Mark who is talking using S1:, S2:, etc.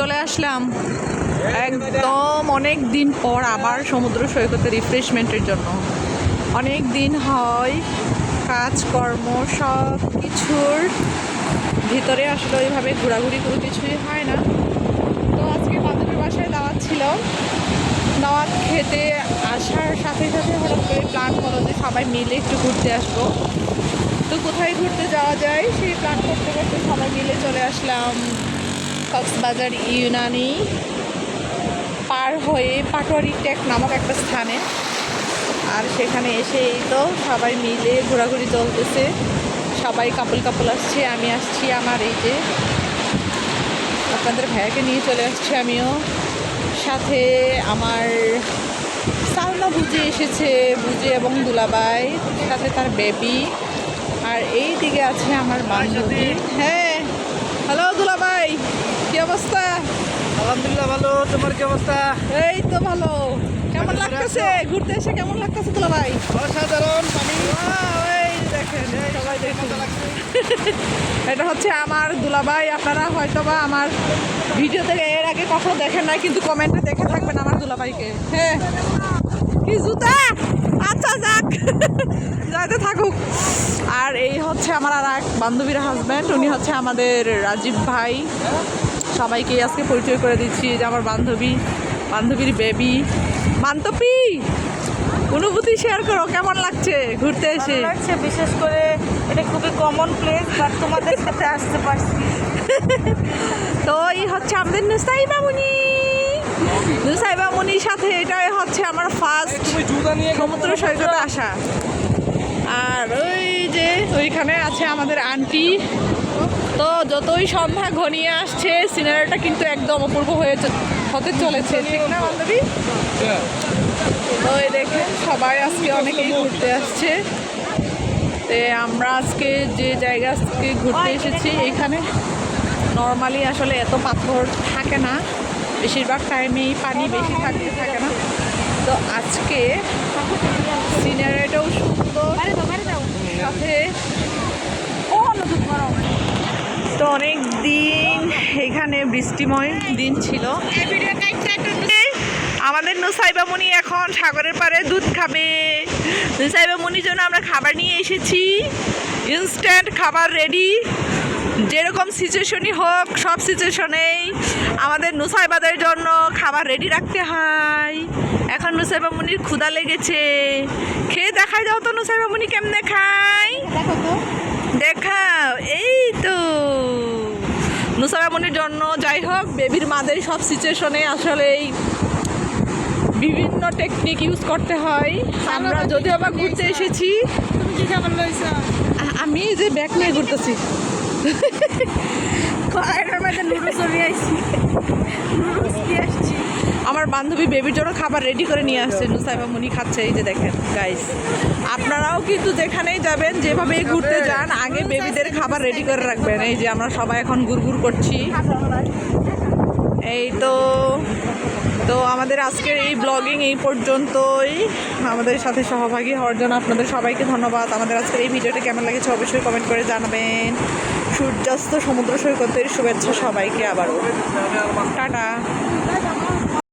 S1: চলে আসলাম একদম অনেক দিন পর আবার সমুদ্র সৈকতে রিফ্রেশমেন্টের জন্য। অনেক দিন হয় কাজকর্ম সব কিছুর ভিতরে আসলে ওইভাবে ঘোরাঘুরি কোনো কিছুই হয় না। তো আজকে বান্ধবীর বাসায় দাওয়াত ছিল, দাওয়াত খেতে আসার সাথে সাথে হঠাৎ করে প্ল্যান হলো যে সবাই মিলে একটু ঘুরতে আসবো। তো কোথায় ঘুরতে যাওয়া যায় সেই প্ল্যান করতে করতে সবাই মিলে চলে আসলাম কক্সবাজার ইউনানি পার হয়ে পাটোয়ারি টেক নামক একটা স্থানে। আর সেখানে এসেই তো সবাই মিলে ঘোরাঘুরি চলতেছে, সবাই কাপল আসছে, আমি আসছি আমার এই যে আপনাদের ভাইয়াকে নিয়ে চলে আসছি আমিও, সাথে আমার সালমা বুঝি এসেছে, বুঝি এবং দুলাবাই, সাথে তার বেবি, আর এই দিকে আছে আমার বান্ধবী। হ্যাঁ, হ্যালো দুলাভাই, কি অবস্থা?
S2: আলহামদুলিল্লাহ ভালো, তোমার কি অবস্থা?
S1: এই তো ভালো। কেমন লাগতেছে ঘুরতে এসে? কেমন লাগতেছে দুলাভাই?
S2: অসাধারণ পানি।
S1: এই দেখেন সবাই দেখুন, এটা হচ্ছে আমার দুলাভাই। আপনারা হয়তো বা আমার ভিডিও থেকে এর আগে কখনো দেখেন নাই, কিন্তু কমেন্টে দেখে থাকবেন আমার দুলাভাইকে। হ্যাঁ, কি জুতা, আচ্ছা যাক, যাতে থাকুক। আর এই হচ্ছে আমার আর এক বান্ধবীর হাজব্যান্ড, উনি হচ্ছে আমাদের রাজীব ভাই। সবাইকে আজকে পরিচয় করে দিচ্ছি যে আমার বান্ধবীর বেবি মান্তপি। অনুভূতি শেয়ার করো, কেমন লাগছে ঘুরতে এসে?
S3: ভালো লাগছে, বিশেষ করে এটা খুবই কমন প্লেস, বাট তোমাদের সাথে আসতে পারছি।
S1: তো এই হচ্ছে আমাদের নুসাইবা মুনির সাথে এটাই হচ্ছে আমার ফার্স্ট সমুদ্র সৈকতে আসা। আর ওই যে ওইখানে আছে আমাদের আন্টি। তো যতই সন্ধ্যা ঘনিয়ে আসছে সিনারিটা কিন্তু একদম অপূর্ব হতে চলেছে, ঠিক না বান্ধবী? তো এই দেখেন সবাই আজকে অনেকেই ঘুরতে আসছে। তো আমরা আজকে যে জায়গা আজকে ঘুরতে এসেছি, এখানে নর্মালি আসলে এত পাথর থাকে না, বেশিরভাগ টাইমেই পানি বেশি থাকে না। তো আজকে সিনারিটাও সুন্দর, সাথে তো অনেক দিন এখানে বৃষ্টিময় দিন ছিল। আমাদের নুসাইবা মুনি এখন সাগরের পাড়ে দুধ খাবে। নুসাইবা মুনির জন্য আমরা খাবার নিয়ে এসেছি, ইনস্ট্যান্ট খাবার রেডি। যেরকম সিচুয়েশনই হোক, সব সিচুয়েশনেই আমাদের নুসাইবাদের জন্য খাবার রেডি রাখতে হয়। এখন নুসাইবা মুনির ক্ষুধা লেগেছে, খেয়ে দেখাই দাও তো নুসাইবা মুনি কেমনে খায়, দেখাও। এই তো নুসাইবা মুনির জন্য, যাই হোক বেবির মাদের সব সিচুয়েশনে আসলে বিভিন্ন টেকনিক ইউজ করতে হয়। আমরা যদিও বা ঘুরতে এসেছি, আমি যে ব্যাগ নিয়ে ঘুরতেছি, আমার বান্ধবী বেবির জন্য খাবার রেডি করে নিয়ে আসছে, নুসাইবা মুনি খাচ্ছে। এই যে দেখেন গাইস, আপনারাও কিন্তু যেখানেই যাবেন, যেভাবে ঘুরতে যান, আগে বেবিদের খাবার রেডি করে রাখবেন। এই যে আমরা সবাই এখন গুড়গুড় করছি। এই তো আমাদের আজকের এই ব্লগিং এই পর্যন্তই। আমাদের সাথে সহভাগী হওয়ার জন্য আপনাদের সবাইকে ধন্যবাদ। আমাদের আজকের এই ভিডিওটা কেমন লেগেছে অবশ্যই কমেন্ট করে জানাবেন। সূর্যাস্ত সমুদ্র সৈকতের শুভেচ্ছা সবাইকে আবারও। টাটা।